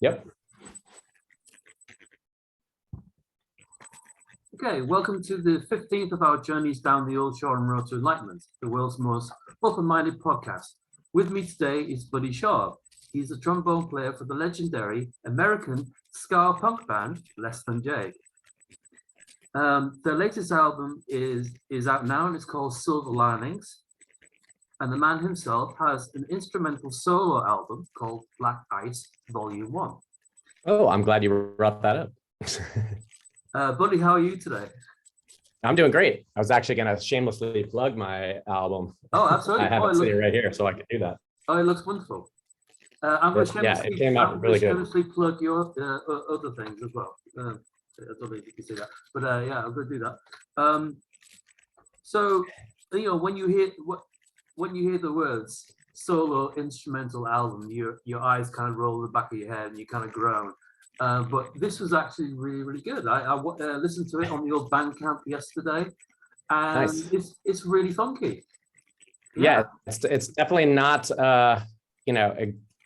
Yep. Okay, welcome to the 15th of our journeys down the old Shoreman road to Enlightenment, the world's most open-minded podcast. With me today is Buddy Schaub. He's a trombone player for the legendary American ska punk band Less Than Jake. Their latest album is out now and it's called Silver Linings. And the man himself has an instrumental solo album called Black Ice Volume 1. Oh, I'm glad you brought that up. Buddy, how are you today? I'm doing great. I was actually going to shamelessly plug my album. Oh, absolutely. I have it sitting right here, so I could do that. Oh, it looks wonderful. I'm going to it came out really good. shamelessly plug your other things as well. I don't know if you can see that, but yeah, I'm going to do that. So, you know, when you hear the words solo instrumental album, your eyes kind of roll the back of your head and you kind of groan. But this was actually really, really good. I listened to it on the old Bandcamp yesterday, and nice. It's really funky. Yeah, it's definitely not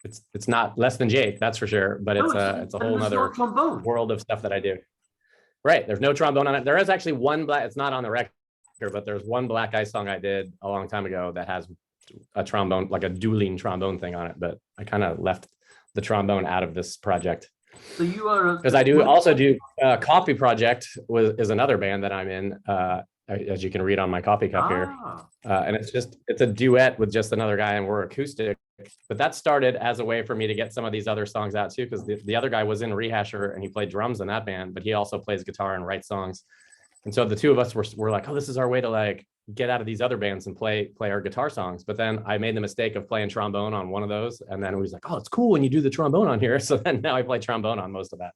it's not Less Than Jake, that's for sure. But it's a whole other world of stuff that I do. Right, there's no trombone on it. There is actually one black. It's not on the record, but there's one Black Ice song I did a long time ago that has a trombone, like a dueling trombone thing on it. But I kind of left the trombone out of this project. So you are because I also do Coffee Project is another band that I'm in, as you can read on my coffee cup here, and it's a duet with just another guy and we're acoustic. But that started as a way for me to get some of these other songs out too, because the other guy was in Rehasher and he played drums in that band, but he also plays guitar and writes songs. And so the two of us were like, oh, this is our way to like get out of these other bands and play our guitar songs. But then I made the mistake of playing trombone on one of those. And then we was like, oh, it's cool when you do the trombone on here. So then now I play trombone on most of that.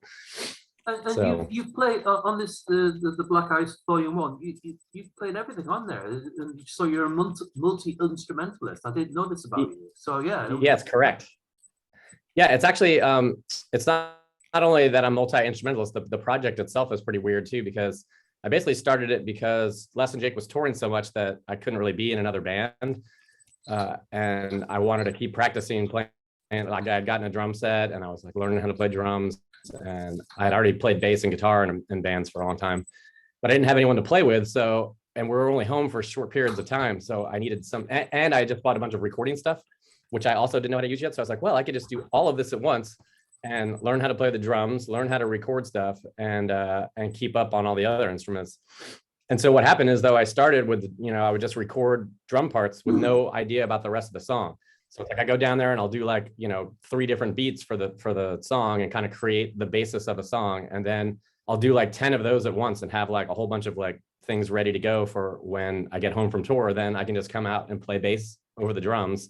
And so you've played on this, the Black Ice Volume 1, you've played everything on there. And so you're a multi-instrumentalist. I didn't know this about you. So yeah. Yeah, it's correct. Yeah, it's actually, it's not only that I'm multi-instrumentalist, the project itself is pretty weird too, because I basically started it because Less Than Jake was touring so much that I couldn't really be in another band. And I wanted to keep practicing playing. Like I had gotten a drum set and I was like learning how to play drums. And I had already played bass and guitar in bands for a long time, but I didn't have anyone to play with. So, and we were only home for short periods of time. So I needed some, and I just bought a bunch of recording stuff, which I also didn't know how to use yet. So I was like, well, I could just do all of this at once and learn how to play the drums, learn how to record stuff, and keep up on all the other instruments. And so what happened is, though, I started with, I would just record drum parts with no idea about the rest of the song. So it's like I go down there and I'll do like, 3 different beats for the song and kind of create the basis of a song. And then I'll do like 10 of those at once and have like a whole bunch of like things ready to go for when I get home from tour. Then I can just come out and play bass over the drums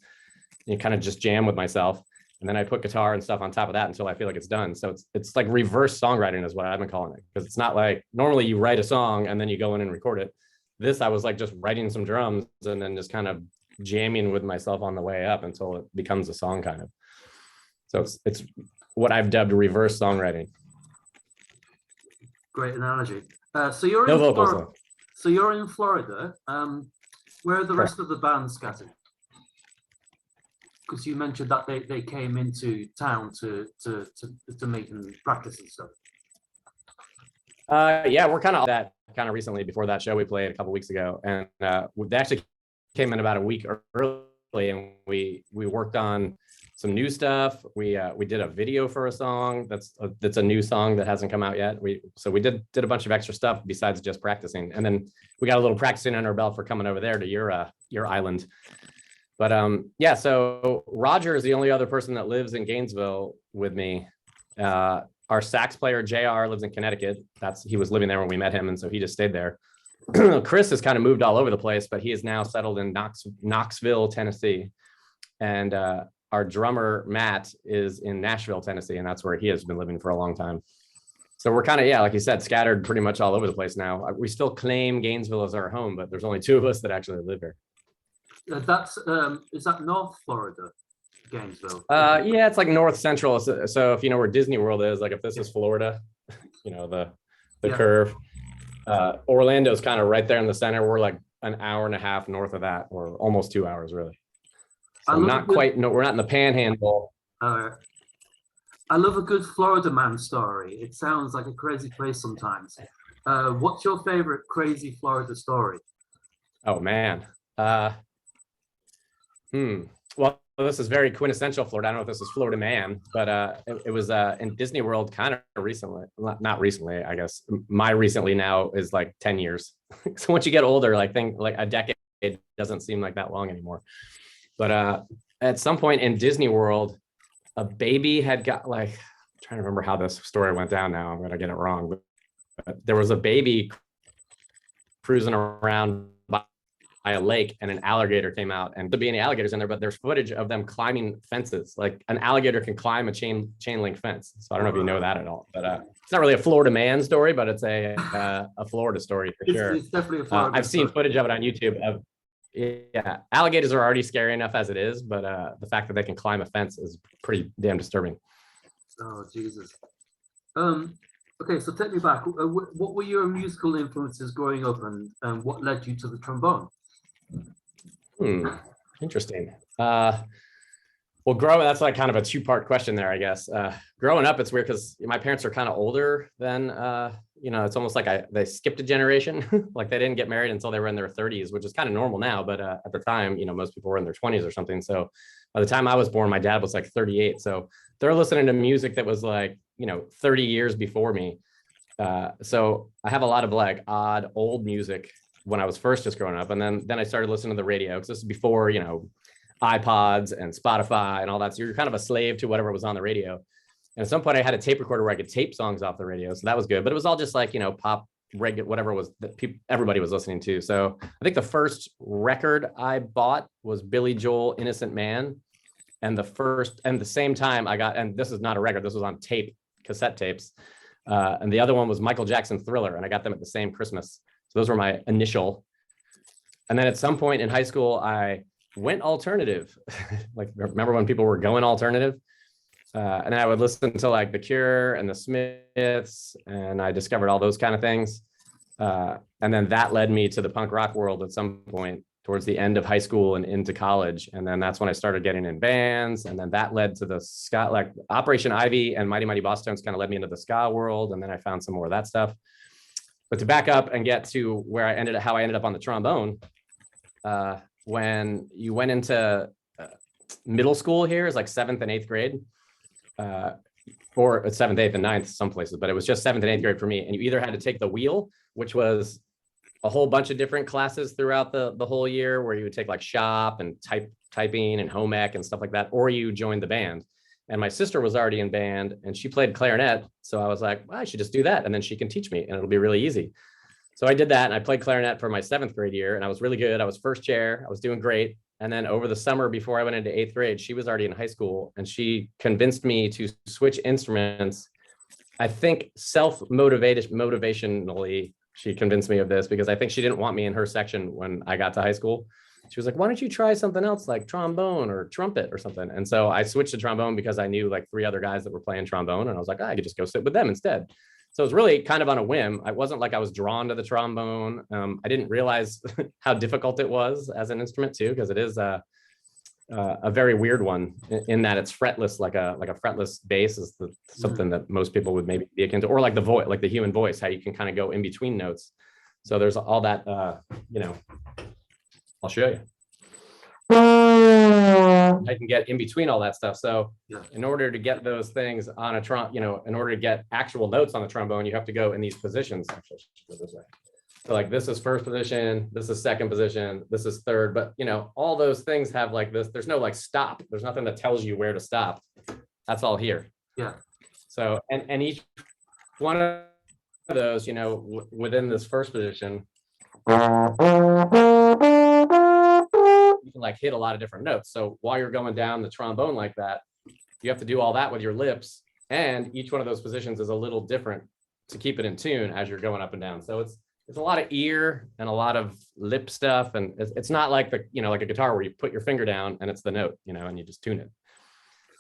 and kind of just jam with myself. And then I put guitar and stuff on top of that until I feel like it's done. So it's like reverse songwriting is what I've been calling it. Because it's not like normally you write a song and then you go in and record it. This, I was like just writing some drums and then just kind of jamming with myself on the way up until it becomes a song kind of. So it's what I've dubbed reverse songwriting. Great analogy. So you're no in vocals, Florida. So you're in Florida. Where are the rest of the band scattered? Because you mentioned that they came into town to meet and practice and stuff. Yeah, we're kind of recently before that show we played a couple weeks ago, and they actually came in about a week early, and we worked on some new stuff. We did a video for a song that's a new song that hasn't come out yet. We did a bunch of extra stuff besides just practicing, and then we got a little practicing under our belt for coming over there to your island. But yeah, so Roger is the only other person that lives in Gainesville with me. Our sax player JR lives in Connecticut. He was living there when we met him, and so he just stayed there. Chris has kind of moved all over the place, but he is now settled in Knoxville, Tennessee. And our drummer Matt is in Nashville, Tennessee, and that's where he has been living for a long time. So we're kind of, yeah, like you said, scattered pretty much all over the place now. We still claim Gainesville as our home, but there's only 2 of us that actually live here. Is that North Florida, Gainesville? Yeah, it's like north central. So if you know where Disney World is, like if this is Florida, the curve. Orlando's kind of right there in the center. We're like an hour and a half north of that, or almost 2 hours really. So not quite. No, we're not in the Panhandle. I love a good Florida man story. It sounds like a crazy place sometimes. What's your favorite crazy Florida story? Oh man. Uh, Well, this is very quintessential Florida. I don't know if this is Florida man, but it was in Disney World kind of recently. Not recently, I guess. My recently now is like 10 years. So once you get older, like a decade doesn't seem like that long anymore. But at some point in Disney World, a baby had got like, I'm trying to remember how this story went down now. I'm gonna get it wrong, but there was a baby cruising around by a lake, and an alligator came out, and there'd be any alligators in there, but there's footage of them climbing fences. Like an alligator can climb a chain link fence. So I don't know if you know that at all, but it's not really a Florida man story, but it's a Florida story for sure. It's definitely a Florida I've seen story. footage of it on YouTube of, yeah, alligators are already scary enough as it is, but the fact that they can climb a fence is pretty damn disturbing. Oh, Jesus. Okay, so take me back. What were your musical influences growing up, and what led you to the trombone? Interesting. Well, that's like kind of a two-part question there, I guess. Growing up, it's weird because my parents are kind of older than, it's almost like they skipped a generation. Like they didn't get married until they were in their 30s, which is kind of normal now. But at the time, most people were in their 20s or something. So by the time I was born, my dad was like 38. So they're listening to music that was like, 30 years before me. So I have a lot of like odd old music when I was first just growing up. And then I started listening to the radio because this is before, iPods and Spotify and all that. So you're kind of a slave to whatever was on the radio. And at some point I had a tape recorder where I could tape songs off the radio. So that was good, but it was all just like, pop, regular, whatever was that everybody was listening to. So I think the first record I bought was Billy Joel, Innocent Man. And the same time I got, and this is not a record, this was on tape, cassette tapes. And the other one was Michael Jackson Thriller. And I got them at the same Christmas. So those were my initial. And then at some point in high school, I went alternative. Like, remember when people were going alternative? And I would listen to like The Cure and the Smiths, and I discovered all those kind of things. And then that led me to the punk rock world at some point towards the end of high school and into college. And then that's when I started getting in bands. And then that led to the ska, like Operation Ivy and Mighty Mighty Boss Tones kind of led me into the ska world. And then I found some more of that stuff. But to back up and get to where how I ended up on the trombone, when you went into middle school here is like 7th and 8th grade, or 7th, 8th, and 9th some places, but it was just 7th and 8th grade for me. And you either had to take the wheel, which was a whole bunch of different classes throughout the whole year, where you would take like shop and typing and home ec and stuff like that, or you joined the band. And my sister was already in band and she played clarinet. So I was like, well, I should just do that. And then she can teach me and it'll be really easy. So I did that, and I played clarinet for my 7th grade year, and I was really good. I was first chair. I was doing great. And then over the summer before I went into 8th grade, she was already in high school, and she convinced me to switch instruments. I think motivationally, she convinced me of this because I think she didn't want me in her section when I got to high school. She was like, why don't you try something else like trombone or trumpet or something? And so I switched to trombone because I knew like 3 other guys that were playing trombone, and I was like, I could just go sit with them instead. So it was really kind of on a whim. I wasn't like I was drawn to the trombone. I didn't realize how difficult it was as an instrument too, because it is a very weird one in that it's fretless, like a fretless bass is something that most people would maybe be akin to, or like the voice, like the human voice, how you can kind of go in between notes. So there's all that, I'll show you. I can get in between all that stuff. So in order to get those things on a in order to get actual notes on the trombone, you have to go in these positions. Actually, go this way. So like this is first position, this is second position, this is third, but all those things have like this, there's no like stop. There's nothing that tells you where to stop. That's all here. Yeah. So, and each one of those, within this first position, you can like hit a lot of different notes. So while you're going down the trombone like that, you have to do all that with your lips, and each one of those positions is a little different to keep it in tune as you're going up and down. So it's a lot of ear and a lot of lip stuff, and it's not like like a guitar where you put your finger down and it's the note, and you just tune it.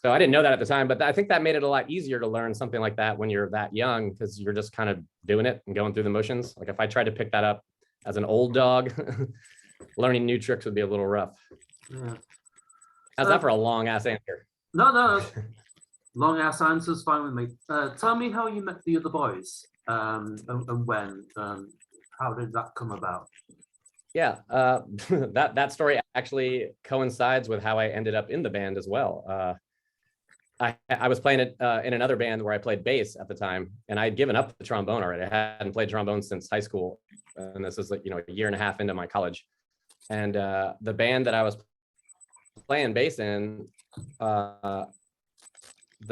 So I didn't know that at the time, but I think that made it a lot easier to learn something like that when you're that young, because you're just kind of doing it and going through the motions. Like if I tried to pick that up as an old dog, learning new tricks would be a little rough. Yeah. How's that for a long ass answer? No, Long ass answers, fine with me. Tell me how you met the other boys, and when. How did that come about? Yeah, that story actually coincides with how I ended up in the band as well. I was playing it in another band where I played bass at the time, and I had given up the trombone already. I hadn't played trombone since high school, and this is like, a year and a half into my college. And the band that I was playing bass in, the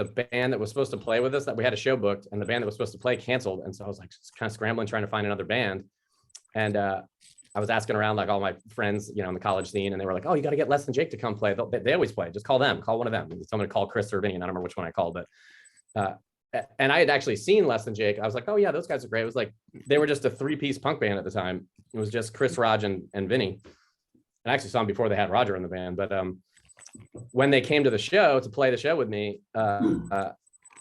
band that was supposed to play with us, that we had a show booked, and the band that was supposed to play canceled. And so I was like kind of scrambling, trying to find another band. And I was asking around like all my friends, in the college scene, and they were like, "Oh, you got to get Less Than Jake to come play. They always play. Just call them. Call one of them." Someone called Chris or Vinny, and I don't remember which one I called, but and I had actually seen Less Than Jake. I was like, "Oh yeah, those guys are great." It was like they were just a 3-piece punk band at the time. It was just Chris, Raj, and Vinny. And I actually saw them before they had Roger in the band. But when they came to the show to play the show with me,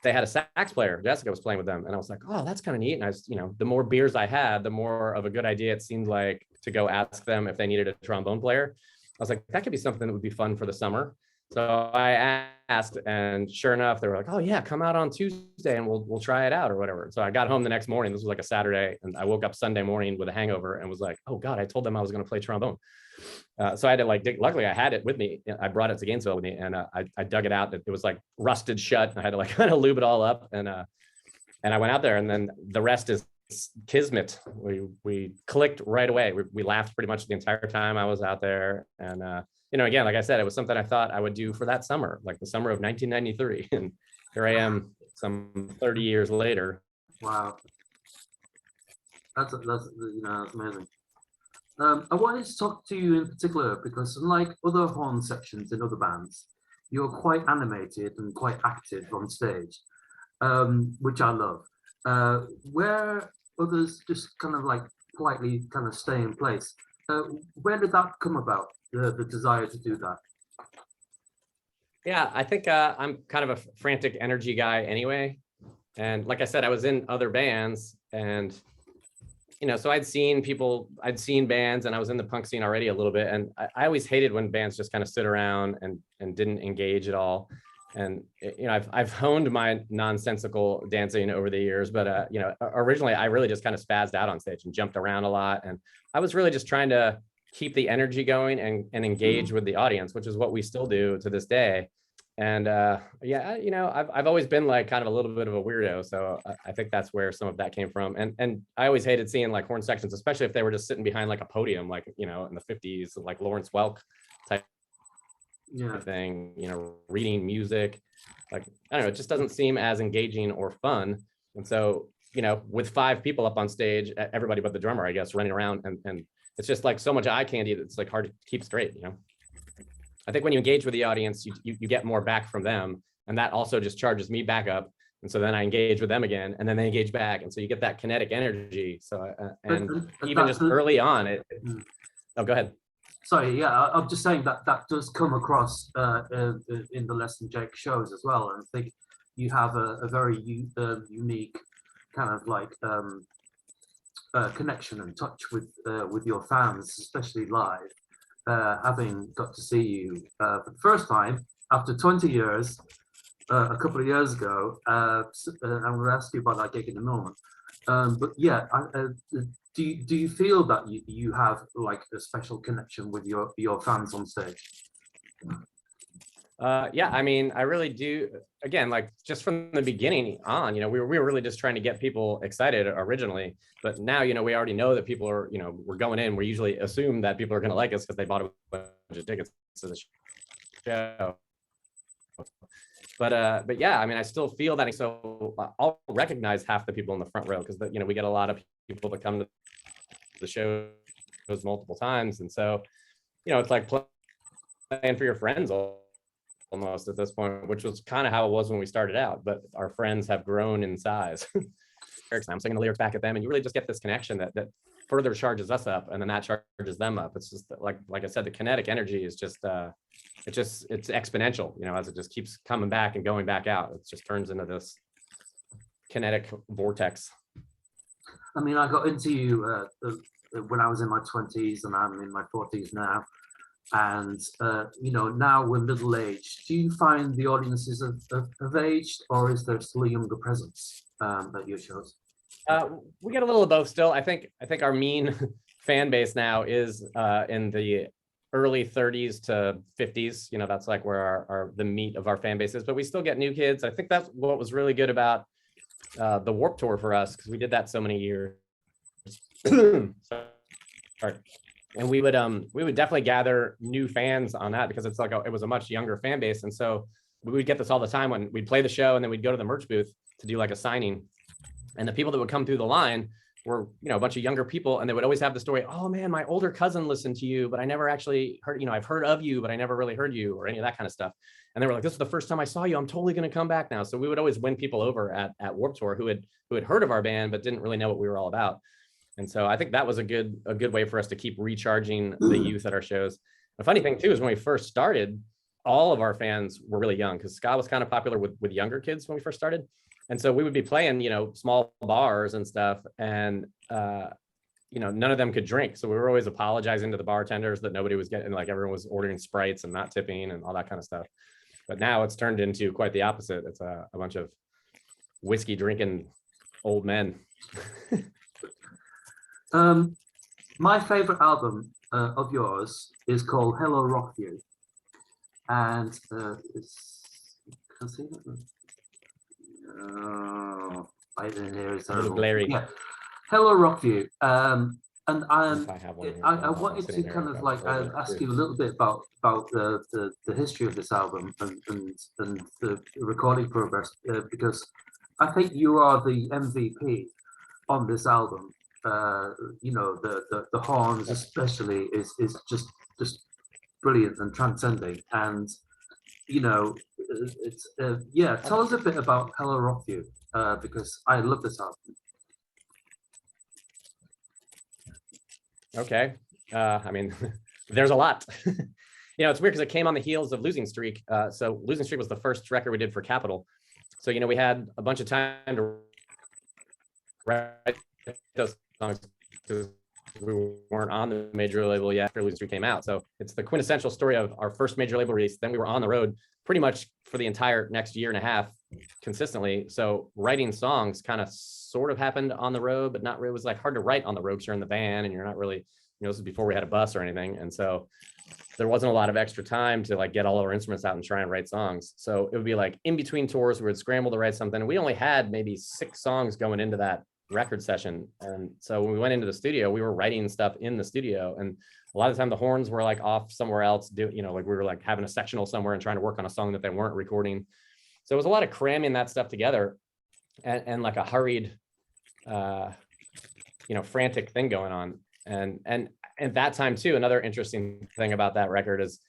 they had a sax player. Jessica was playing with them, and I was like, "Oh, that's kind of neat." And I was, the more beers I had, the more of a good idea it seemed like to go ask them if they needed a trombone player. I was like, that could be something that would be fun for the summer. So I asked, and sure enough, they were like, "Oh yeah, come out on Tuesday and we'll try it out or whatever." So I got home the next morning. This was like a Saturday, and I woke up Sunday morning with a hangover and was like, "Oh God, I told them I was going to play trombone." So I had to luckily I had it with me. I brought it to Gainesville with me, and I dug it out. It was like rusted shut. I had to like kind of lube it all up, and I went out there, and then the rest is kismet. We clicked right away. We laughed pretty much the entire time I was out there. And again, like I said, it was something I thought I would do for that summer, like the summer of 1993. And here I am some 30 years later. Wow, that's amazing. I wanted to talk to you in particular because, unlike other horn sections in other bands, you're quite animated and quite active on stage, which I love. Where others just kind of like politely kind of stay in place. Where did that come about, the desire to do that? Yeah, I think I'm kind of a frantic energy guy anyway. And like I said, I was in other bands, and so I'd seen bands, and I was in the punk scene already a little bit. And I always hated when bands just kind of stood around and didn't engage at all. And I've honed my nonsensical dancing over the years, but originally I really just kind of spazzed out on stage and jumped around a lot. And I was really just trying to keep the energy going and engage with the audience, which is what we still do to this day. And I've always been like kind of a little bit of a weirdo, so I think that's where some of that came from. And I always hated seeing like horn sections, especially if they were just sitting behind like a podium, like in the 50s, like Lawrence Welk type thing, reading music. Like, I don't know, it just doesn't seem as engaging or fun. And so, with 5 people up on stage, everybody but the drummer, I guess, running around, and it's just like so much eye candy that it's like hard to keep straight. I think when you engage with the audience, you get more back from them, and that also just charges me back up. And so then I engage with them again, and then they engage back, and so you get that kinetic energy. So even just early on, oh, go ahead. Sorry, yeah, I'm just saying that does come across in the Less Than Jake shows as well. And I think you have a very unique kind of like connection and touch with your fans, especially live. Having got to see you for the first time after 20 years, a couple of years ago. I'm going to ask you about that gig in a moment. But yeah, do you feel that you have like a special connection with your fans on stage? Yeah, I mean, I really do. Again, like just from the beginning on, we were really just trying to get people excited originally. But now, we already know that people are, we're going in. We usually assume that people are going to like us because they bought a bunch of tickets to the show. But yeah, I mean, I still feel that. So I'll recognize half the people in the front row because we get a lot of people that come to the shows multiple times, and so it's like playing for your friends almost at this point, which was kind of how it was when we started out. But our friends have grown in size. I'm singing the lyrics back at them, and you really just get this connection that further charges us up, and then that charges them up. It's just like I said, the kinetic energy is just it's exponential, as it just keeps coming back and going back out. It just turns into this kinetic vortex. I mean, I got into you when I was in my 20s, and I'm in my 40s now. And now we're middle aged. Do you find the audiences of aged, or is there still a younger presence at your shows? We get a little of both still. I think our mean fan base now is in the early 30s to 50s. That's like where our the meat of our fan base is. But we still get new kids. I think that's what was really good about the Warped Tour for us, because we did that so many years. Sorry. And we would definitely gather new fans on that, because it's like it was a much younger fan base. And so we would get this all the time when we'd play the show, and then we'd go to the merch booth to do like a signing. And the people that would come through the line were, a bunch of younger people, and they would always have the story, oh man, my older cousin listened to you, but I never actually heard, I've heard of you, but I never really heard you, or any of that kind of stuff. And they were like, this is the first time I saw you. I'm totally going to come back now. So we would always win people over at Warped Tour who had heard of our band, but didn't really know what we were all about. And so I think that was a good way for us to keep recharging the youth at our shows. The funny thing too is when we first started, all of our fans were really young, because ska was kind of popular with younger kids when we first started. And so we would be playing, small bars and stuff, and none of them could drink. So we were always apologizing to the bartenders that nobody was getting, like everyone was ordering Sprites and not tipping and all that kind of stuff. But now it's turned into quite the opposite. It's a bunch of whiskey drinking old men. My favorite album of yours is called Hello Rockview, and can I see that? I didn't hear it. A little glary. Yeah, Hello Rockview. And I I wanted to kind of like ask you a little bit about the history of this album and the recording progress, because I think you are the MVP on this album. The horns especially is just brilliant and transcending, and it's tell us a bit about Hello Rockview, because I love this album. Okay. I mean, there's a lot. It's weird because it came on the heels of Losing Streak. So Losing Streak was the first record we did for Capitol. So, we had a bunch of time to write those songs, because we weren't on the major label yet after Losing Streak came out. So it's the quintessential story of our first major label release. Then we were on the road pretty much for the entire next year and a half consistently. So writing songs kind of sort of happened on the road, but not really. It was like hard to write on the road because you're in the van and you're not really, this is before we had a bus or anything. And so there wasn't a lot of extra time to like get all our instruments out and try and write songs. So it would be like in between tours, we would scramble to write something. We only had maybe 6 songs going into that record session. And so when we went into the studio, we were writing stuff in the studio. And a lot of the time the horns were like off somewhere else, like we were like having a sectional somewhere and trying to work on a song that they weren't recording. So it was a lot of cramming that stuff together and like a hurried, frantic thing going on. And at that time too, another interesting thing about that record is,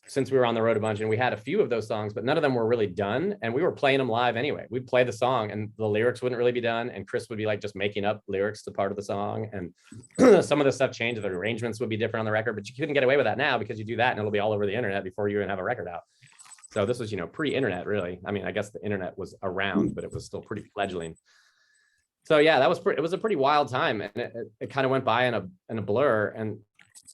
since we were on the road a bunch and we had a few of those songs, but none of them were really done. And we were playing them live anyway. We'd play the song and the lyrics wouldn't really be done. And Chris would be like just making up lyrics to part of the song. And some of the stuff changed. The arrangements would be different on the record, but you couldn't get away with that now, because you do that and it'll be all over the internet before you even have a record out. So this was, pre-internet really. I mean, I guess the internet was around, but it was still pretty fledgling. So yeah, it was a pretty wild time, and it kind of went by in a blur. And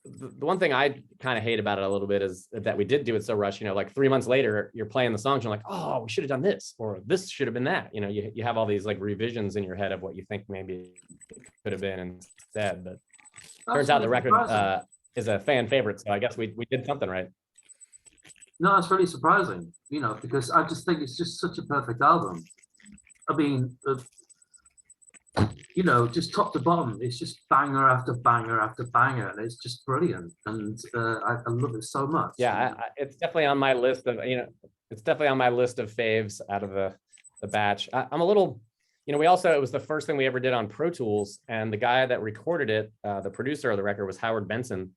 the one thing I kind of hate about it a little bit is that we did do it so rushed. Like 3 months later, you're playing the songs, you're like, oh, we should have done this, or this should have been that. You have all these like revisions in your head of what you think maybe it could have been instead. But turns out the record is a fan favorite, so I guess we did something right. No, it's really surprising, because I just think it's just such a perfect album. I mean, just top to bottom, it's just banger after banger after banger, and it's just brilliant. And I love it so much. Yeah, it's definitely on my list of, it's definitely on my list of faves out of the batch. I'm a little, it was the first thing we ever did on Pro Tools, and the guy that recorded it, the producer of the record, was Howard Benson.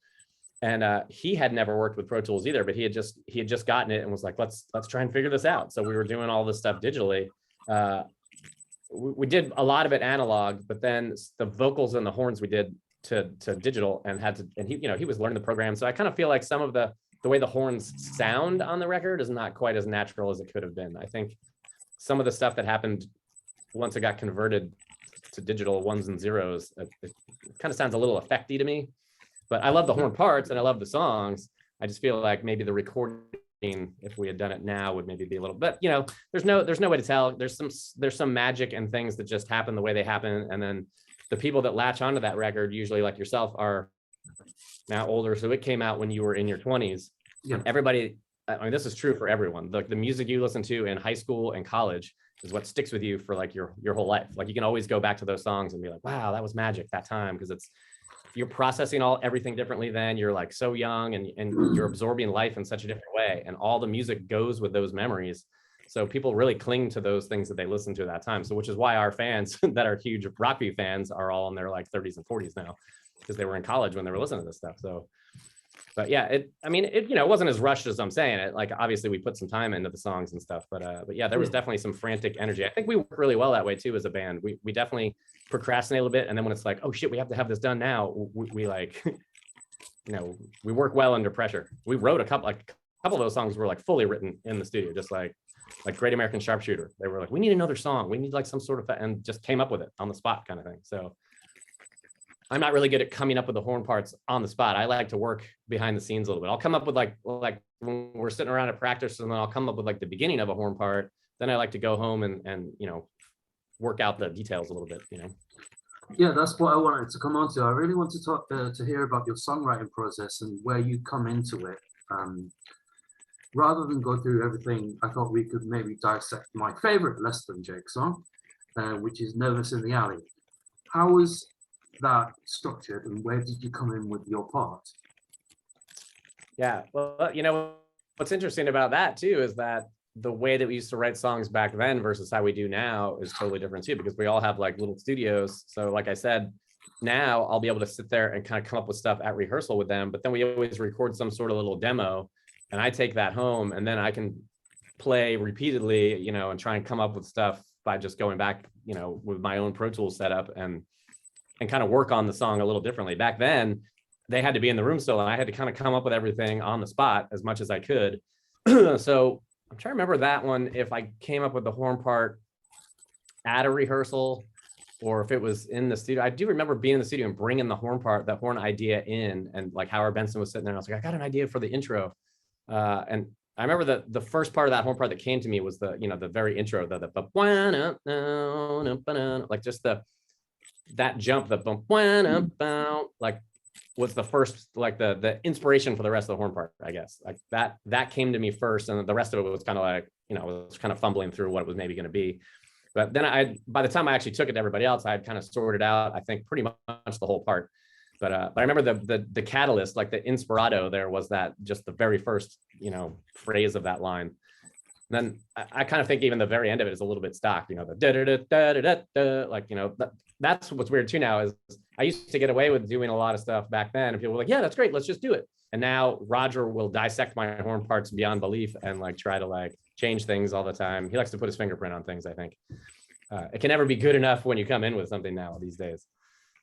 And he had never worked with Pro Tools either, but he had just gotten it and was like, let's try and figure this out. So we were doing all this stuff digitally. We did a lot of it analog, but then the vocals and the horns we did to digital, and he was learning the program. So I kind of feel like some of the way the horns sound on the record is not quite as natural as it could have been. I think some of the stuff that happened once it got converted to digital ones and zeros, it kind of sounds a little effecty to me. But I love the horn parts and I love the songs. I just feel like maybe the recording, if we had done it now, would maybe be a little, but you know, there's no way to tell. There's some magic and things that just happen the way they happen. And then the people that latch onto that record, usually like yourself, are now older. So it came out when you were in your 20s. Yeah. And everybody, I mean, this is true for everyone. The music you listen to in high school and college is what sticks with you for like your whole life. Like you can always go back to those songs and be like, wow, that was magic that time. Because you're processing everything differently then. You're like so young and you're absorbing life in such a different way. And all the music goes with those memories. So people really cling to those things that they listen to at that time. So which is why our fans that are huge Rockview fans are all in their like 30s and 40s now, because they were in college when they were listening to this stuff. So, but yeah, I mean, you know, it wasn't as rushed as I'm saying it. Like, obviously we put some time into the songs and stuff, but yeah, there was definitely some frantic energy. I think we work really well that way too as a band. We definitely procrastinate a little bit. And then when it's like, oh shit, we have to have this done now, we like, you know, we work well under pressure. We wrote a couple of those songs were like fully written in the studio, just like Great American Sharpshooter. They were like, we need another song. We need like some sort of, and just came up with it on the spot kind of thing. So I'm not really good at coming up with the horn parts on the spot. I like to work behind the scenes a little bit. I'll come up with like when we're sitting around at practice, and then I'll come up with like the beginning of a horn part. Then I like to go home and you know, work out the details a little bit, you know. Yeah, that's what I wanted to come on to. I really want to talk to hear about your songwriting process and where you come into it. Rather than go through everything, I thought we could maybe dissect my favorite Less Than Jake song, which is Nervous in the Alley. How was that structured, and where did you come in with your part? Yeah, well, you know, what's interesting about that too is that the way that we used to write songs back then versus how we do now is totally different too, because we all have like little studios. So like I said, now I'll be able to sit there and kind of come up with stuff at rehearsal with them, but then we always record some sort of little demo, and I take that home, and then I can play repeatedly, you know, and try and come up with stuff by just going back, you know, with my own Pro Tools setup and kind of work on the song a little differently. Back then, they had to be in the room still, and I had to kind of come up with everything on the spot as much as I could. So I'm trying to remember that one, if I came up with the horn part at a rehearsal or if it was in the studio. I do remember being in the studio and bringing the horn part, that horn idea in, and like Howard Benson was sitting there, and I was like, I got an idea for the intro. And I remember the first part of that horn part that came to me was the, you know, the very intro, like just that jump, like was the first, like the inspiration for the rest of the horn part, I guess. Like that came to me first, and the rest of it was kind of like, you know, I was kind of fumbling through what it was maybe going to be. But then by the time I actually took it to everybody else, I had kind of sorted out, I think, pretty much the whole part. But I remember the catalyst, like the inspirato there, was that just the very first, you know, phrase of that line. And then I kind of think even the very end of it is a little bit stock, you know, the da da da da da da, like, you know, that's what's weird too now is I used to get away with doing a lot of stuff back then, and people were like, yeah, that's great, let's just do it. And now Roger will dissect my horn parts beyond belief and like try to like change things all the time. He likes to put his fingerprint on things, I think. It can never be good enough when you come in with something now these days.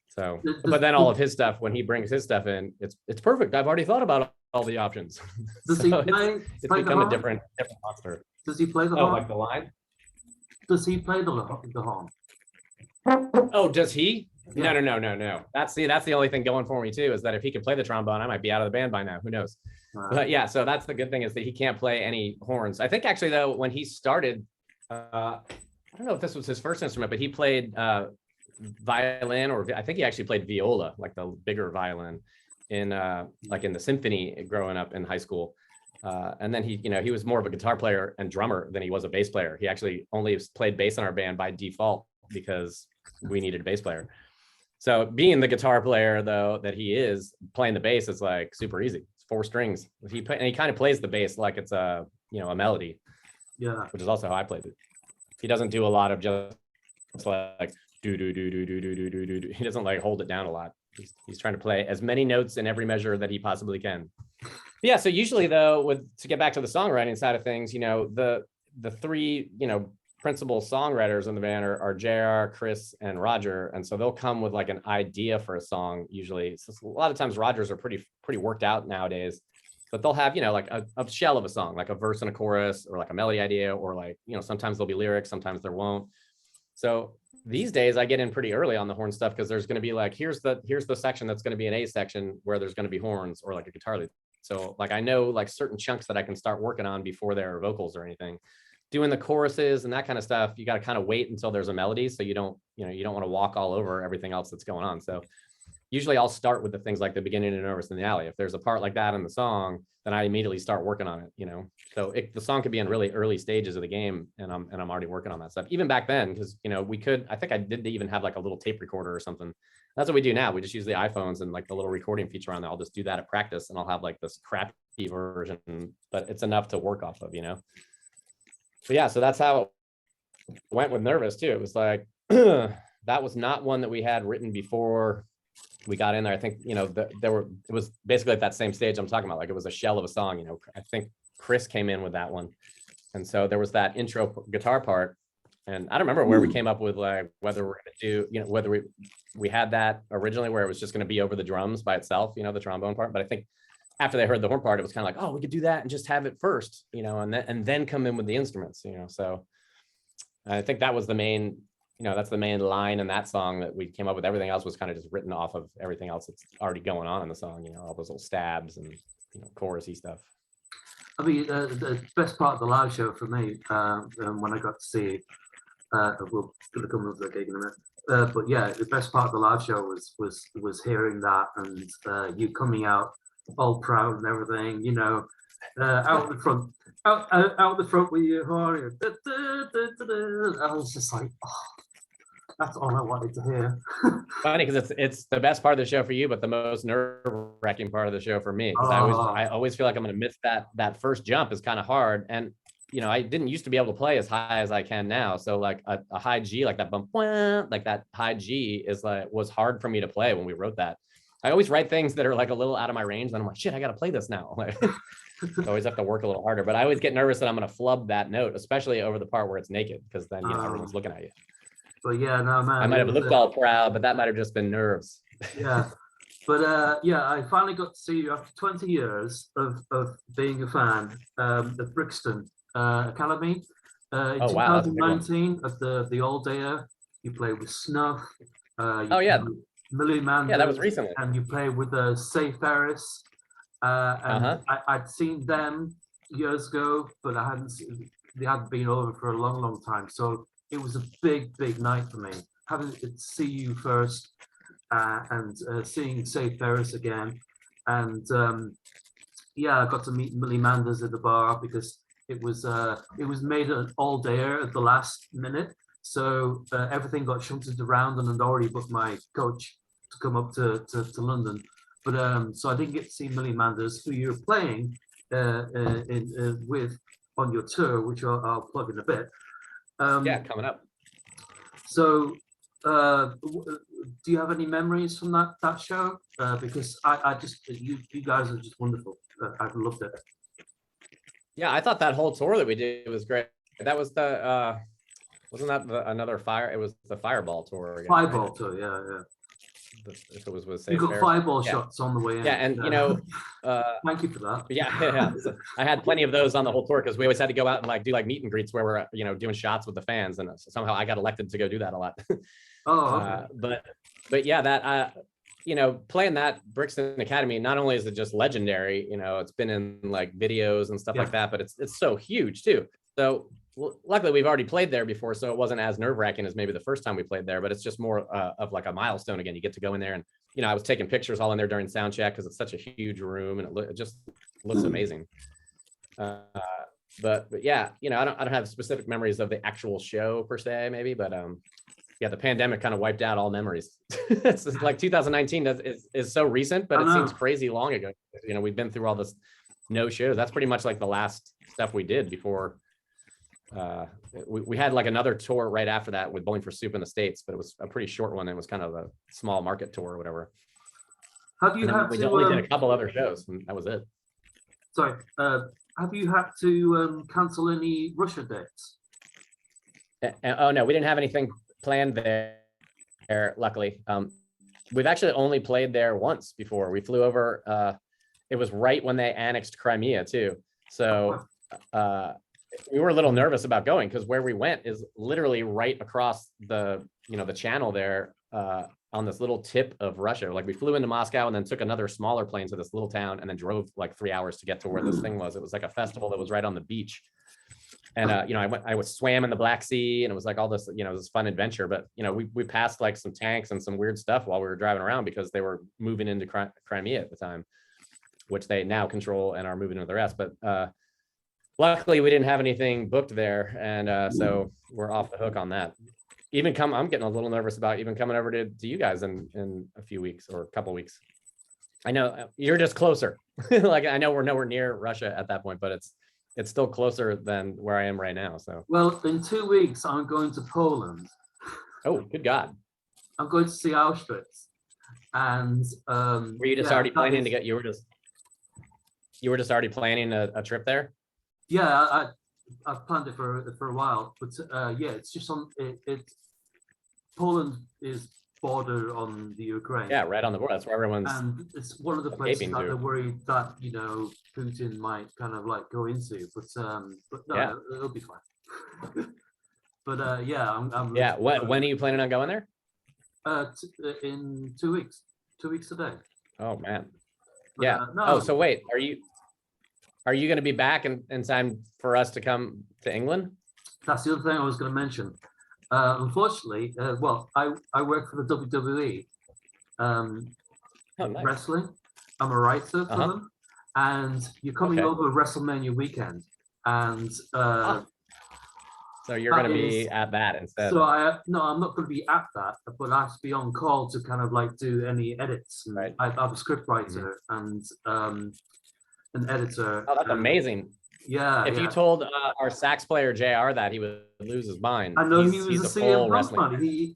So, but then all of his stuff, when he brings his stuff in, it's perfect. I've already thought about all the options. Does So play it's become a different monster. Does he play the horn? horn? Like the line? Does he play the horn? Oh, does he? Yeah. No. That's the only thing going for me too, is that if he could play the trombone, I might be out of the band by now. Who knows? But yeah, so that's the good thing, is that he can't play any horns. I think actually though, when he started, I don't know if this was his first instrument, but he played violin, or I think he actually played viola, like the bigger violin, in like in the symphony growing up in high school. And then he was more of a guitar player and drummer than he was a bass player. He actually only played bass in our band by default because we needed a bass player. So being the guitar player though that he is, playing the bass is like super easy. It's 4 strings. And he kind of plays the bass like it's a melody. Yeah. Which is also how I played it. He doesn't do a lot of just like do do do do do do do do do. He doesn't like hold it down a lot. He's trying to play as many notes in every measure that he possibly can. But yeah, so usually though, to get back to the songwriting side of things, the 3 principal songwriters in the band are JR, Chris, and Roger, and so they'll come with like an idea for a song. Usually, so a lot of times Rogers are pretty worked out nowadays, but they'll have like a shell of a song, like a verse and a chorus, or like a melody idea, or like sometimes there'll be lyrics, sometimes there won't. So these days I get in pretty early on the horn stuff, because there's going to be like, here's the section that's going to be an A section where there's going to be horns, or like a guitar lead So like I know like certain chunks that I can start working on before there are vocals or anything. Doing the choruses and that kind of stuff, you got to kind of wait until there's a melody, so you don't want to walk all over everything else that's going on. So usually I'll start with the things like the beginning of Nervous in the Alley. If there's a part like that in the song, then I immediately start working on it. So the song could be in really early stages of the game, and I'm already working on that stuff. Even back then, because I think I did even have like a little tape recorder or something. That's what we do now. We just use the iPhones and like the little recording feature on there. I'll just do that at practice, and I'll have like this crappy version, but it's enough to work off of. So yeah, so that's how it went with Nervous too. It was like that was not one that we had written before we got in there. I think it was basically at that same stage I'm talking about. Like it was a shell of a song. I think Chris came in with that one, and so there was that intro guitar part, and I don't remember where we came up with like whether we're gonna do whether we had that originally where it was just going to be over the drums by itself, the trombone part. But I think after they heard the horn part, it was kind of like, oh, we could do that and just have it first, and then come in with the instruments. So I think that was the main. That's the main line in that song that we came up with. Everything else was kind of just written off of everything else that's already going on in the song, all those little stabs and, chorusy stuff. I mean, the best part of the live show for me, when I got to see, we'll come to the gig in a minute. But yeah, the best part of the live show was hearing that, and you coming out all proud and everything, out the front, out the front with your horn. I was just like, oh, that's all I wanted to hear. Funny because it's the best part of the show for you, but the most nerve-wracking part of the show for me, because I always feel like I'm going to miss that first jump is kind of hard. And I didn't used to be able to play as high as I can now. So like a high G, like that bump, like that high G was hard for me to play when we wrote that. I always write things that are like a little out of my range, and I'm like, shit, I got to play this now. I always have to work a little harder, but I always get nervous that I'm going to flub that note, especially over the part where it's naked, because then everyone's looking at you. But yeah, no, man. I might have looked all proud, but that might have just been nerves. Yeah. But yeah, I finally got to see you after 20 years of being a fan at Brixton Academy in 2019 at the All Dayer. You played with Snuff. Millie Manders. Yeah, that was recently. And you played with Say Ferris. And I'd seen them years ago, but they hadn't been over for a long, long time. So it was a big, big night for me. Having to see you first and seeing Say Ferris again. And yeah, I got to meet Millie Manders at the bar because it was made an all dayer at the last minute. So everything got shunted around, and I'd already booked my coach to come up to London. But so I didn't get to see Millie Manders, who you're playing with on your tour, which I'll plug in a bit. Yeah, coming up. So do you have any memories from that show? Because I just you guys are just wonderful. I've loved it. Yeah, I thought that whole tour that we did was great. That was the wasn't that another fire? It was the Fireball tour. Again, Fireball right? tour, yeah. If it was with you got Fireball shots on the way in. Yeah, and thank you for that. Yeah. So I had plenty of those on the whole tour because we always had to go out and like do like meet and greets where we're doing shots with the fans, and somehow I got elected to go do that a lot. Oh, okay. But yeah, that playing that Brixton Academy, not only is it just legendary, it's been in like videos and stuff like that, but it's so huge too. So luckily we've already played there before, so it wasn't as nerve-wracking as maybe the first time we played there, but it's just more of like a milestone again. You get to go in there, and I was taking pictures all in there during sound check because it's such a huge room, and it just looks amazing. But yeah, I don't have specific memories of the actual show per se, maybe, but yeah, the pandemic kind of wiped out all memories. It's like 2019 is so recent, but it seems crazy long ago. We've been through all this no shows. That's pretty much like the last stuff we did before. We had like another tour right after that with Bowling for Soup in the States, but it was a pretty short one. It was kind of a small market tour or whatever. We only did a couple other shows, and that was it. Sorry, have you had to cancel any Russia dates? Oh no, we didn't have anything planned there, luckily. We've actually only played there once before. We flew over, it was right when they annexed Crimea too. So we were a little nervous about going because where we went is literally right across the channel there on this little tip of Russia. Like we flew into Moscow and then took another smaller plane to this little town and then drove like 3 hours to get to where this thing was. It was like a festival that was right on the beach. And I was swam in the Black Sea, and it was like all this, it was this fun adventure. But we passed like some tanks and some weird stuff while we were driving around because they were moving into Crimea at the time, which they now control and are moving into the rest. But luckily, we didn't have anything booked there, and so we're off the hook on that. I'm getting a little nervous about even coming over to you guys in a few weeks or a couple weeks. I know you're just closer. Like I know we're nowhere near Russia at that point, but it's still closer than where I am right now. So, well, in 2 weeks, I'm going to Poland. Oh, good God. I'm going to see Auschwitz. And were you just already planning to get, you were just already planning a trip there? Yeah, I've planned it for a while, but yeah, it's just Poland is border on the Ukraine. Yeah, right on the border. That's where everyone's. And it's one of the places that they're worried that Putin might kind of like go into, but no, yeah, it'll be fine. But yeah, I'm yeah. When are you planning on going there? In 2 weeks. 2 weeks today. Oh man. But, yeah. No. So wait, are you going to be back in time for us to come to England? That's the other thing I was going to mention. Unfortunately, well, I work for the WWE nice. wrestling. I'm a writer for them, and you're coming over WrestleMania weekend, and so you're going to be at that instead. So no, I'm not going to be at that, but I have to be on call to kind of like do any edits. Right. I have a script writer and an editor. Oh, that's amazing. Yeah. If you told our sax player JR that, he would lose his mind. I know he was a CM Punk fan. He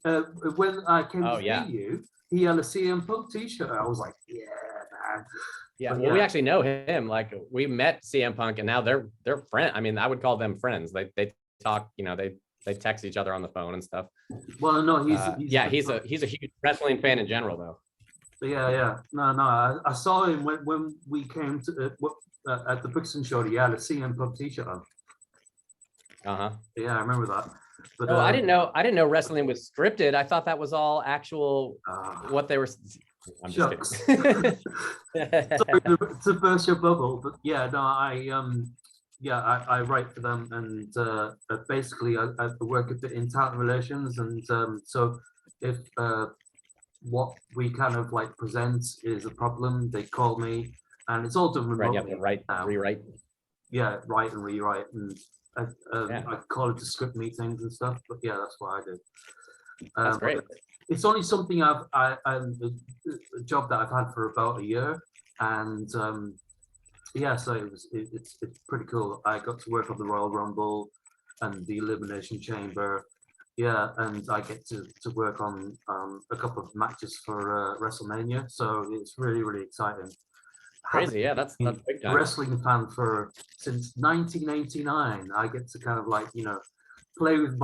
when I came to see you, he had a CM Punk T-shirt. I was like, yeah, man. Yeah, well, we actually know him. Like we met CM Punk, and now they're friends. I mean, I would call them friends. They talk, they text each other on the phone and stuff. Well, no, he's a huge wrestling fan in general, though. Yeah. No. I saw him when we came to at the Brixton show. He had a CM Punk T-shirt on. Yeah, I remember that. But I didn't know wrestling was scripted. I thought that was all actual what they were. I'm just kidding. Sorry to burst your bubble, but yeah, no, I write for them, and basically I work a bit in talent relations, and so if what we kind of like present is a problem, they call me, and it's all done remotely. Right, you have to rewrite. Yeah, write and rewrite, and I call it to script meetings and stuff. But yeah, that's what I do. That's great. It's only something a job that I've had for about a year, and yeah, so it's pretty cool. I got to work on the Royal Rumble and the Elimination Chamber. Yeah, and I get to work on a couple of matches for WrestleMania, so it's really, really exciting. Crazy, yeah, that's big time. Wrestling fan since 1989. I get to kind of like play with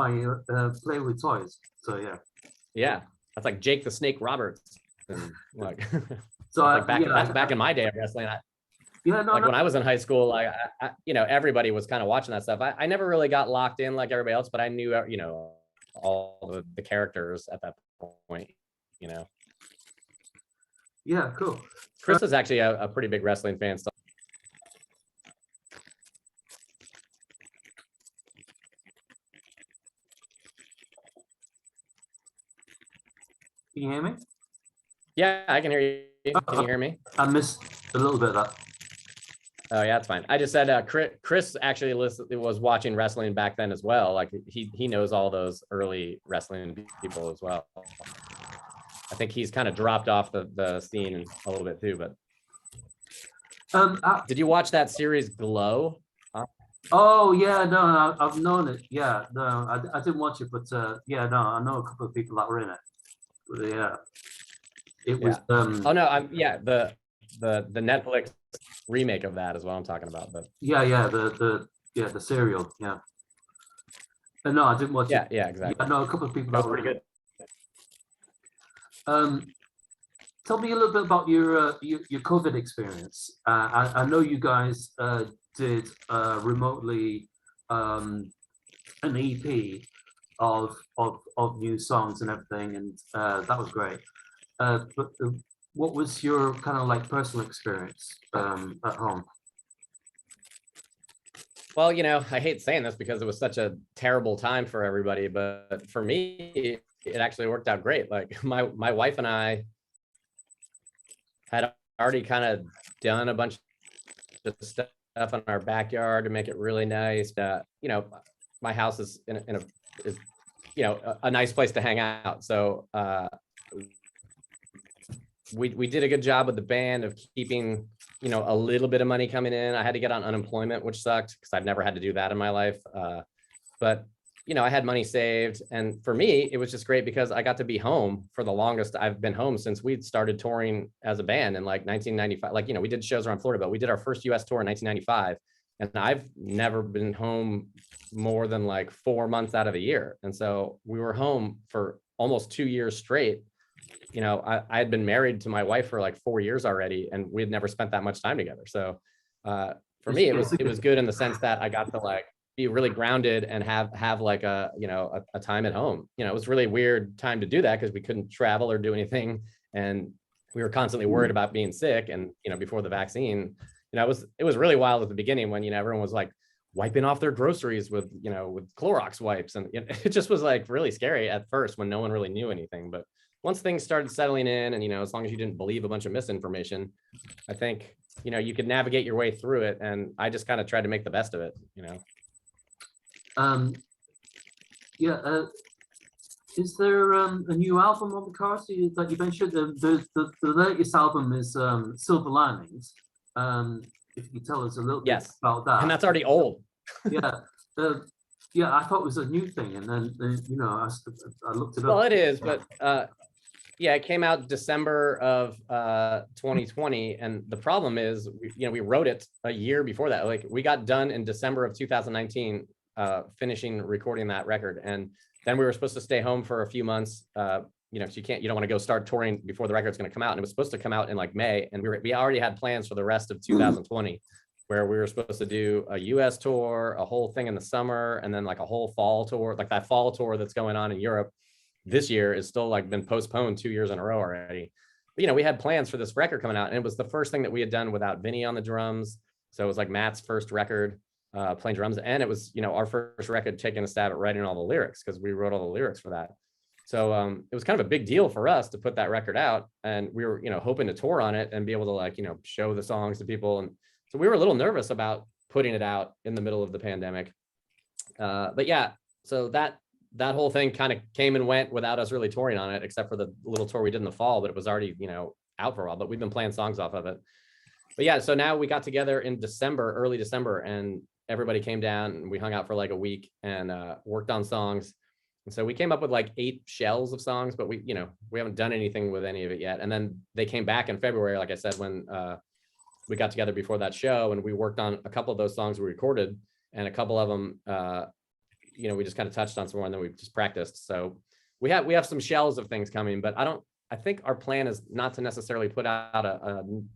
toys. So yeah. Yeah, that's like Jake the Snake Roberts. And like, so like back in my day of wrestling. When I was in high school, everybody was kind of watching that stuff. I never really got locked in like everybody else, but I knew all the characters at that point. Yeah, cool. Chris is actually a pretty big wrestling fan. So. Can you hear me? Yeah, I can hear you. Can you hear me? I missed a little bit of that. Oh yeah, that's fine. I just said Chris actually was watching wrestling back then as well. Like he knows all those early wrestling people as well. I think he's kind of dropped off the scene a little bit too. But did you watch that series Glow? Oh yeah, no, I've known it. Yeah, no, I didn't watch it, but yeah, no, I know a couple of people that were in it. But yeah, it was. Oh no, the Netflix remake of that is what I'm talking about. But the serial. Yeah. No, I didn't watch it. Yeah, exactly. I know a couple of people that were pretty good. Tell me a little bit about your COVID experience. I know you guys did remotely an EP of new songs and everything, and that was great. But what was your kind of like personal experience at home? Well, I hate saying this because it was such a terrible time for everybody, but for me, it actually worked out great. Like my wife and I had already kind of done a bunch of stuff in our backyard to make it really nice. My house is is a nice place to hang out. So we did a good job with the band of keeping a little bit of money coming in. I had to get on unemployment, which sucked because I've never had to do that in my life. But I had money saved, and for me, it was just great because I got to be home for the longest. I've been home since we'd started touring as a band in like 1995. Like we did shows around Florida, but we did our first U.S. tour in 1995, and I've never been home more than like 4 months out of the year. And so we were home for almost 2 years straight. I had been married to my wife for like 4 years already, and we had never spent that much time together. So for me, it was good in the sense that I got to like be really grounded and have like a time at home. It was really weird time to do that because we couldn't travel or do anything, and we were constantly worried about being sick. And before the vaccine, it was really wild at the beginning when everyone was like wiping off their groceries with with Clorox wipes, and it just was like really scary at first when no one really knew anything. But once things started settling in, and as long as you didn't believe a bunch of misinformation, I think you could navigate your way through it. And I just kind of tried to make the best of it. Yeah. Is there a new album on the cards that you mentioned? The latest album is Silver Linings. If you could tell us a little bit about that. And that's already old. Yeah. Yeah, I thought it was a new thing, and then I looked it up. Well, it is, but yeah, it came out December of 2020, and the problem is, we wrote it a year before that. Like we got done in December of 2019, finishing recording that record, and then we were supposed to stay home for a few months. You don't want to go start touring before the record's going to come out, and it was supposed to come out in like May, and we already had plans for the rest of 2020. Where we were supposed to do a US tour, a whole thing in the summer, and then like a whole fall tour. Like that fall tour that's going on in Europe this year is still like been postponed 2 years in a row already. But, we had plans for this record coming out, and it was the first thing that we had done without Vinny on the drums. So it was like Matt's first record playing drums, and it was, our first record taking a stab at writing all the lyrics because we wrote all the lyrics for that. So it was kind of a big deal for us to put that record out, and we were, hoping to tour on it and be able to like, show the songs to people. And so we were a little nervous about putting it out in the middle of the pandemic. But yeah, so that whole thing kind of came and went without us really touring on it, except for the little tour we did in the fall, but it was already, out for a while, but we've been playing songs off of it. But yeah, so now we got together in early December, and everybody came down and we hung out for like a week and worked on songs. And so we came up with like 8 shells of songs, but we haven't done anything with any of it yet. And then they came back in February, like I said, when we got together before that show, and we worked on a couple of those songs we recorded, and a couple of them, we just kind of touched on some more, and then we just practiced. So we have some shells of things coming, but I think our plan is not to necessarily put out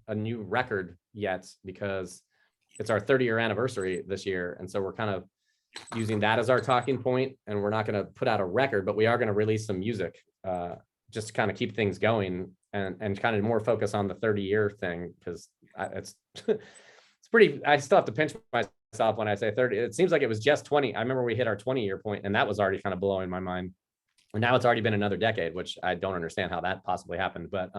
a new record yet, because it's our 30-year anniversary this year. And so we're kind of using that as our talking point, and we're not going to put out a record, but we are going to release some music just to kind of keep things going and kind of more focus on the 30-year thing, because it's pretty, I still have to pinch myself when I say 30. It seems like it was just 20. I remember we hit our 20-year point, and that was already kind of blowing my mind. And now it's already been another decade, which I don't understand how that possibly happened. But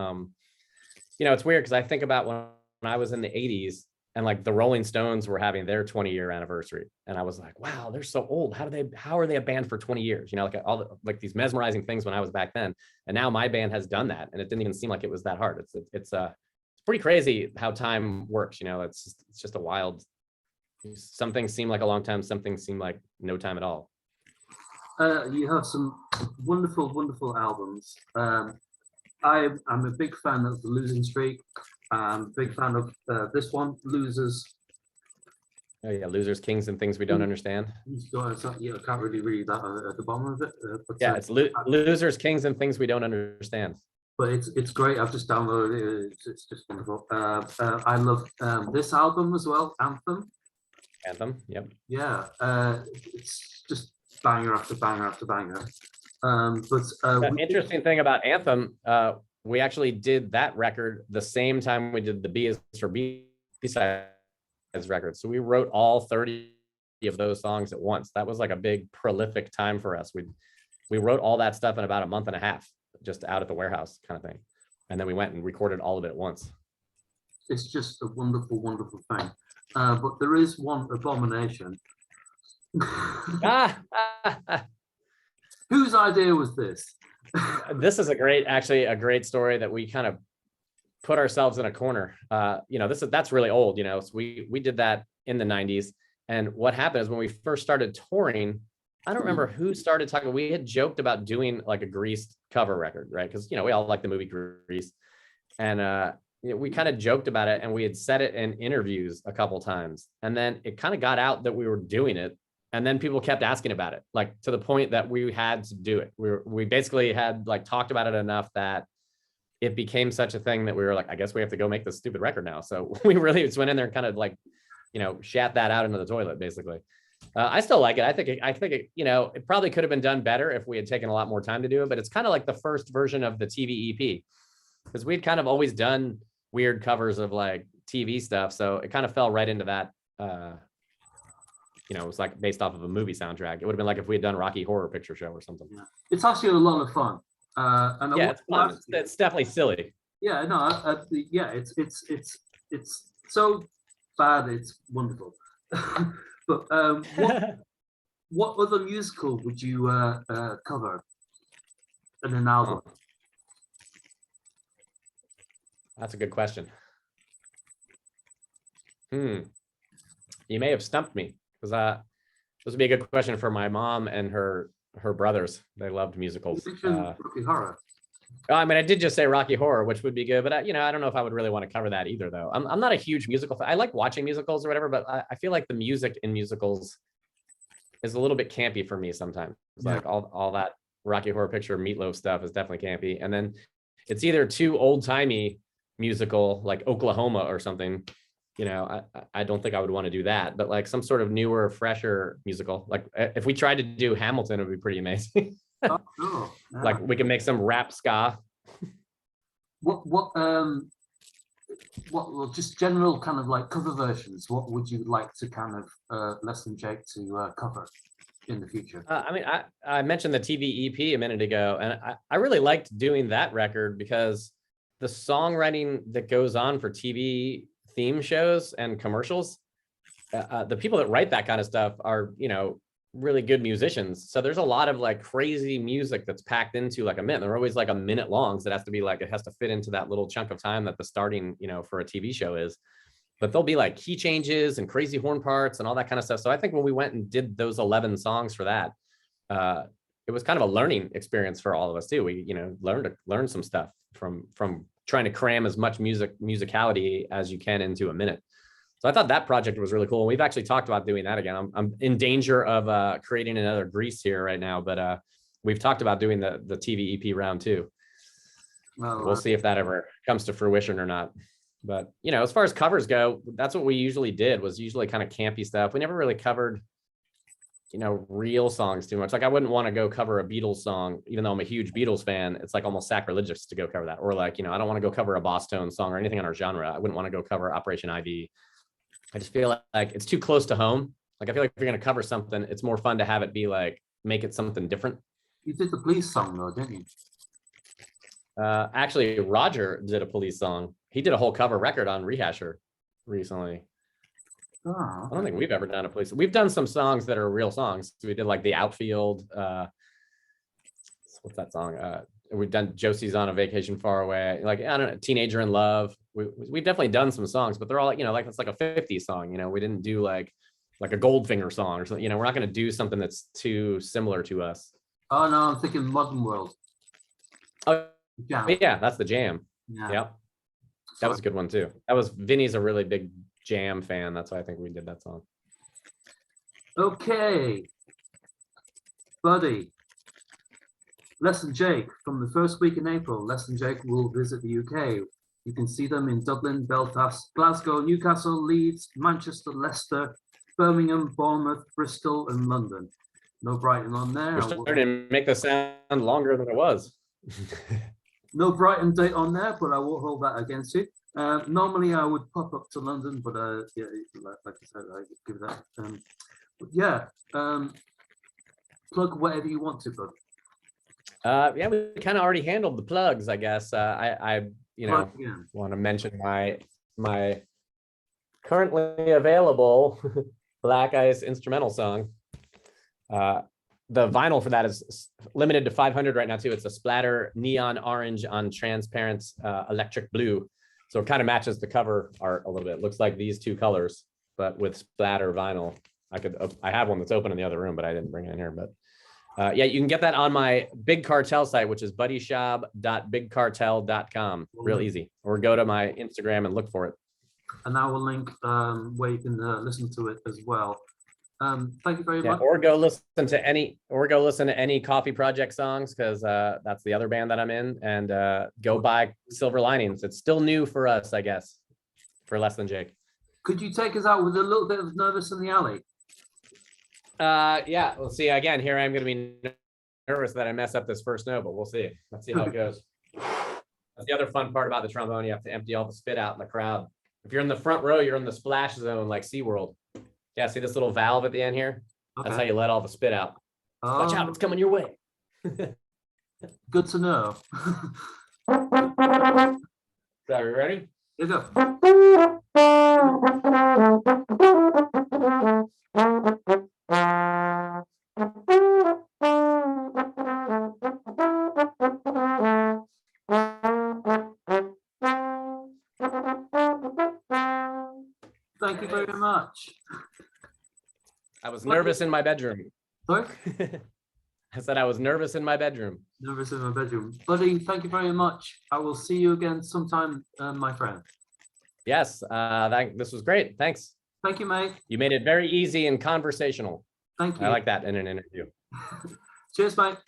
it's weird because I think about when I was in the 80s, and like the Rolling Stones were having their 20-year anniversary, and I was like, wow, they're so old. How are they a band for 20 years? Like all like these mesmerizing things when I was back then, and now my band has done that, and it didn't even seem like it was that hard. It's pretty crazy how time works. It's just a wild. Some things seem like a long time, some things seem like no time at all. You have some wonderful albums. I'm a big fan of The Losing Streak. Big fan of this one, Losers. Oh yeah, Losers, Kings, and Things We Don't Understand. I can't really read that at the bottom of it. Yeah, it's Losers, Kings, and Things We Don't Understand. But it's great. I've just downloaded it. It's just wonderful. I love this album as well, Anthem. Yep. Yeah, it's just banger after banger after banger. The interesting thing about Anthem, we actually did that record the same time we did the B is for B-sides record. So we wrote all 30 of those songs at once. That was like a big prolific time for us. We wrote all that stuff in about a month and a half, just out at the warehouse kind of thing. And then we went and recorded all of it at once. It's just a wonderful, wonderful thing. But there is one abomination. Whose idea was this? This is actually a great story that we kind of put ourselves in a corner. That's really old, so we did that in the 90s. And what happened is when we first started touring, I don't remember who started talking. We had joked about doing like a Grease cover record, right? Because, we all like the movie Grease. And we kind of joked about it, and we had said it in interviews a couple times. And then it kind of got out that we were doing it. And then people kept asking about it, like to the point that we had to do it. We basically had like talked about it enough that it became such a thing that we were like, I guess we have to go make this stupid record now. So we really just went in there and kind of like, shat that out into the toilet, basically. I still like it. I think it, it probably could have been done better if we had taken a lot more time to do it, but it's kind of like the first version of the TV EP, because we'd kind of always done weird covers of like TV stuff. So it kind of fell right into that. It was like based off of a movie soundtrack. It would have been like if we had done Rocky Horror Picture Show or something. Yeah. It's actually a lot of fun. It's fun. It's definitely silly. Yeah, no, it's so bad, it's wonderful. But what other musical would you cover in an album? That's a good question. You may have stumped me, because this would be a good question for my mom and her brothers. They loved musicals. Rocky Horror. I mean, I did just say Rocky Horror, which would be good, but I don't know if I would really want to cover that either, though. I'm not a huge musical fan. I like watching musicals or whatever, but I feel like the music in musicals is a little bit campy for me sometimes. It's like all that Rocky Horror Picture Meatloaf stuff is definitely campy, and then it's either too old-timey musical like Oklahoma or something. I don't think I would want to do that, but like some sort of newer, fresher musical. Like if we tried to do Hamilton, it would be pretty amazing. Oh, cool. Yeah. Like we can make some rap ska. Well, just general kind of like cover versions. What would you like to kind of Less Than Jake to cover in the future? I mentioned the TV EP a minute ago, and I really liked doing that record because the songwriting that goes on for TV theme shows and commercials, the people that write that kind of stuff are, really good musicians. So there's a lot of like crazy music that's packed into like a minute. They're always like a minute long. So it has to be like, it has to fit into that little chunk of time that the starting, for a TV show is. But there'll be like key changes and crazy horn parts and all that kind of stuff. So I think when we went and did those 11 songs for that, it was kind of a learning experience for all of us too. We, learned some stuff from trying to cram as much musicality as you can into a minute. So I thought that project was really cool. We've actually talked about doing that again. I'm in danger of creating another Grease here right now, but we've talked about doing the TV EP round two. Well, we'll see if that ever comes to fruition or not. But, as far as covers go, that's what we usually did, was usually kind of campy stuff. We never really covered, real songs too much. Like I wouldn't want to go cover a Beatles song, even though I'm a huge Beatles fan. It's like almost sacrilegious to go cover that. Or like, I don't want to go cover a Boss Tone song or anything on our genre. I wouldn't want to go cover Operation Ivy. I just feel like it's too close to home. Like I feel like if you're going to cover something, it's more fun to have it be like, make it something different. You did the Police song though, didn't you? Actually, Roger did a Police song. He did a whole cover record on Rehasher recently. Oh, okay. I don't think we've ever done a Police. We've done some songs that are real songs. We did like The Outfield. What's that song? We've done Josie's on a Vacation Far Away. Like, I don't know, Teenager in Love. We've definitely done some songs, but they're all, like it's like a 50s song. We didn't do like a Goldfinger song or something. We're not going to do something that's too similar to us. Oh no, I'm thinking Modern World. Oh yeah, that's the Jam. Yeah. Yep. That was a good one too. That was Vinny's a really big Jam fan. That's why I think we did that song. Okay, buddy. Less Than Jake, from the first week in April, Less Than Jake will visit the UK. You can see them in Dublin, Belfast, Glasgow, Newcastle, Leeds, Manchester, Leicester, Birmingham, Bournemouth, Bristol, and London. No Brighton on there. We're starting to make the sound longer than it was. No Brighton date on there, but I won't hold that against you. Normally I would pop up to London, but yeah, like I said, I give that. But yeah, plug whatever you want to, bud. Yeah, we kind of already handled the plugs, I guess. I Plug again. want to mention my currently available Black Ice instrumental song. The vinyl for that is limited to 500 right now too. It's a splatter neon orange on transparent electric blue. So it kind of matches the cover art a little bit. It looks like these two colors, but with splatter vinyl. I have one that's open in the other room, but I didn't bring it in here. But yeah, you can get that on my Big Cartel site, which is buddyschaub.bigcartel.com. Real easy. Or go to my Instagram and look for it. And I will link where you can listen to it as well. Thank you very much. Or go listen to any Coffee Project songs, because that's the other band that I'm in. And go buy Silver Linings. It's still new for us, I guess, for Less Than Jake. Could you take us out with a little bit of Nervous in the Alley? Yeah, we'll see. Again, here I'm going to be nervous that I mess up this first note, but we'll see. Let's see how it goes. That's the other fun part about the trombone. You have to empty all the spit out in the crowd. If you're in the front row, you're in the splash zone like SeaWorld. Yeah, see this little valve at the end here? Okay. That's how you let all the spit out. Watch out, it's coming your way. Good to know. Are you ready? Here you go. Thank you very much. I was nervous in my bedroom. Sorry? I said I was nervous in my bedroom. Nervous in my bedroom. Buddy, thank you very much. I will see you again sometime, my friend. Yes, this was great. Thanks. Thank you, mate. You made it very easy and conversational. Thank you. I like that in an interview. Cheers, mate.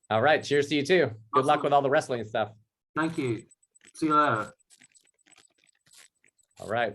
All right. Cheers to you too. Good luck with all the wrestling stuff. Thank you. See you later. All right.